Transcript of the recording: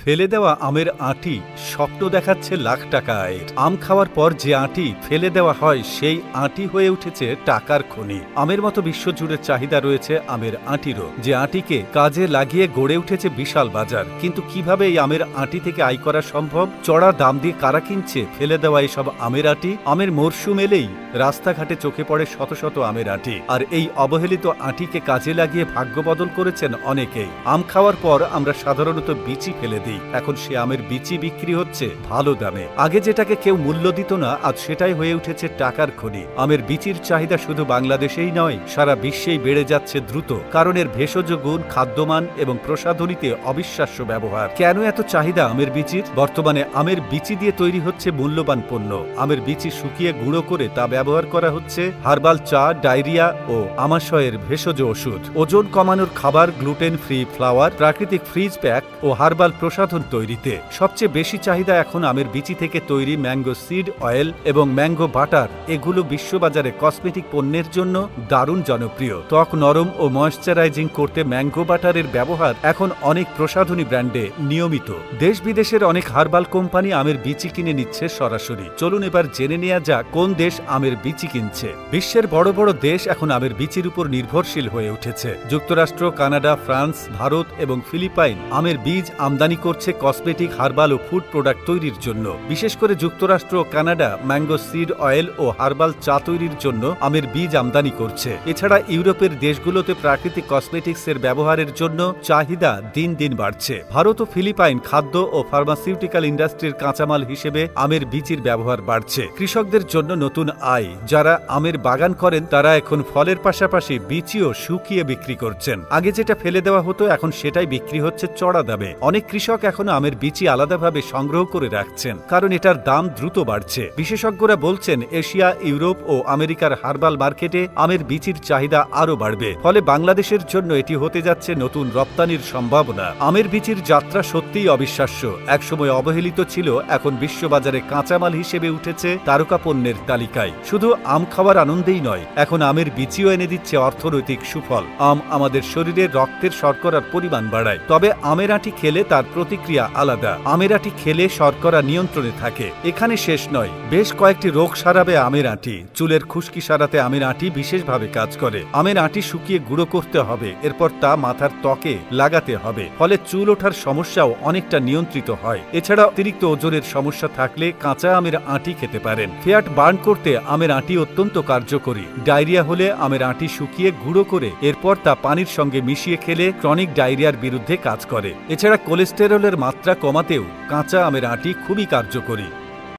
ফেলে দেওয়া আমের আঁটি স্বপ্ন দেখাচ্ছে লাখ টাকা আয়ের। আম খাওয়ার পর যে আঁটি ফেলে দেওয়া হয় সেই আঁটি হয়ে উঠেছে টাকার খনি। আমের মতো বিশ্বজুড়ে চাহিদা রয়েছে আমের আঁটিরও, যে আঁটিকে কাজে লাগিয়ে গড়ে উঠেছে বিশাল বাজার। কিন্তু কিভাবে এই আমের আঁটি থেকে আয় করা সম্ভব? চড়া দাম দিয়ে কারা কিনছে ফেলে দেওয়া এসব আমের আঁটি? আমের মরশুম এলেই রাস্তাঘাটে চোখে পড়ে শত শত আমের আঁটি, আর এই অবহেলিত আঁটিকে কাজে লাগিয়ে ভাগ্য বদল করেছেন অনেকেই। আম খাওয়ার পর আমরা সাধারণত বিচি ফেলে দিই, এখন সে আমের বিচি বিক্রি হচ্ছে ভালো দামে। আগে যেটাকে কেউ মূল্য দিত না, আজ সেটাই হয়ে উঠেছে টাকার খনি। আমের বিচির চাহিদা শুধু বাংলাদেশেই নয়, সারা বিশ্বেই বেড়ে যাচ্ছে দ্রুত, কারণ এর ভেষজ গুণ, খাদ্যমান এবং প্রসাধনীতে অবিশ্বাস্য ব্যবহার। কেন এত চাহিদা আমের বিচির? বর্তমানে আমের বিচি দিয়ে তৈরি হচ্ছে মূল্যবান পণ্য। আমের বিচি শুকিয়ে গুঁড়ো করে তা ব্যবহার করা হচ্ছে হার্বাল চা, ডায়রিয়া ও আমাশয়ের ভেষজ ওষুধ, ওজন কমানোর খাবার, গ্লুটেন ফ্রি ফ্লাওয়ার, প্রাকৃতিক ফ্রিজ প্যাক ও হার্বাল প্রসাধন তৈরিতে। সবচেয়ে বেশি চাহিদা এখন আমের বিচি থেকে তৈরি ম্যাঙ্গো সিড অয়েল এবং ম্যাঙ্গো বাটার। এগুলো বিশ্ববাজারে কসমেটিক পণ্যের জন্য দারুণ জনপ্রিয়। ত্বক নরম ও ময়েশ্চারাইজিং করতে ম্যাঙ্গো বাটারের ব্যবহার এখন অনেক প্রসাধনী ব্র্যান্ডে নিয়মিত। দেশ বিদেশের অনেক হার্বাল কোম্পানি আমের বিচি কিনে নিচ্ছে সরাসরি। চলুন এবার জেনে নেওয়া যাক কোন দেশ আমের বিচি কিনছে। বিশ্বের বড় বড় দেশ এখন আমের বিচির উপর নির্ভরশীল হয়ে উঠেছে। যুক্তরাষ্ট্র, কানাডা, ফ্রান্স, ভারত এবং ফিলিপাইন আমের বীজ আমদানি করছে কসমেটিক, হার্বাল ও ফুড প্রোডাক্ট তৈরির জন্য। বিশেষ করে যুক্তরাষ্ট্র ও কানাডা ম্যাঙ্গো সিড অয়েল ও হার্বাল চা তৈরির জন্য আমের বীজ আমদানি করছে। এছাড়া ইউরোপের দেশগুলোতে প্রাকৃতিক কসমেটিক্সের ব্যবহারের জন্য চাহিদা দিন দিন বাড়ছে। ভারত ও ফিলিপাইন খাদ্য ও ফার্মাসিউটিক্যাল ইন্ডাস্ট্রির কাঁচামাল হিসেবে আমের বীচির ব্যবহার বাড়ছে। কৃষকদের জন্য নতুন আয়। যারা আমের বাগান করেন তারা এখন ফলের পাশাপাশি বীচিও শুকিয়ে বিক্রি করছেন। আগে যেটা ফেলে দেওয়া হতো এখন সেটাই বিক্রি হচ্ছে চড়া দামে। অনেক কৃষক এখন আমের বীচি আলাদাভাবে সংগ্রহ করে রাখছেন, কারণ এটার দাম দ্রুত বাড়ছে। বিশেষজ্ঞরা বলছেন এশিয়া, ইউরোপ ও আমেরিকার হার্বাল মার্কেটে আমের বীচির চাহিদা আরও বাড়বে। ফলে বাংলাদেশের জন্য এটি হতে যাচ্ছে নতুন রপ্তানির সম্ভাবনা। আমের বীচির যাত্রা সত্যিই অবিশ্বাস্য। একসময় অবহেলিত ছিল, এখন বিশ্ববাজারে কাঁচামাল হিসেবে উঠেছে তারকা পণ্যের তালিকায়। শুধু আম খাওয়ার আনন্দেই নয়, এখন আমের বীচিও এনে দিচ্ছে অর্থনৈতিক সুফল। আম আমাদের শরীরে রক্তের শর্করার পরিমাণ বাড়ায়, তবে আমের আঁটি খেলে তার প্রতিক্রিয়া আলাদা। আমের আঁটি খেলে শর্করা নিয়ন্ত্রণে থাকে। এখানে শেষ নয়, বেশ কয়েকটি রোগ সারাবে আমের আঁটি। চুলের খুশকি সারাতে আমের আঁটি বিশেষভাবে কাজ করে। আমের আঁটি শুকিয়ে গুঁড়ো করতে হবে, এরপর তা মাথার ত্বকে লাগাতে হবে। ফলে চুল ওঠার সমস্যাও অনেকটা নিয়ন্ত্রিত হয়। এছাড়া অতিরিক্ত ওজনের সমস্যা থাকলে কাঁচা আমের আঁটি খেতে পারেন। ফ্যাট বার্ন করতে আমের আঁটি অত্যন্ত কার্যকরী। ডায়রিয়া হলে আমের আঁটি শুকিয়ে গুঁড়ো করে এরপর তা পানির সঙ্গে মিশিয়ে খেলে ক্রনিক ডায়রিয়ার বিরুদ্ধে কাজ করে। এছাড়া কোলেস্টেরলের মাত্রা কমাতেও কাঁচা আমের আঁটি খুবই কার্যকরী।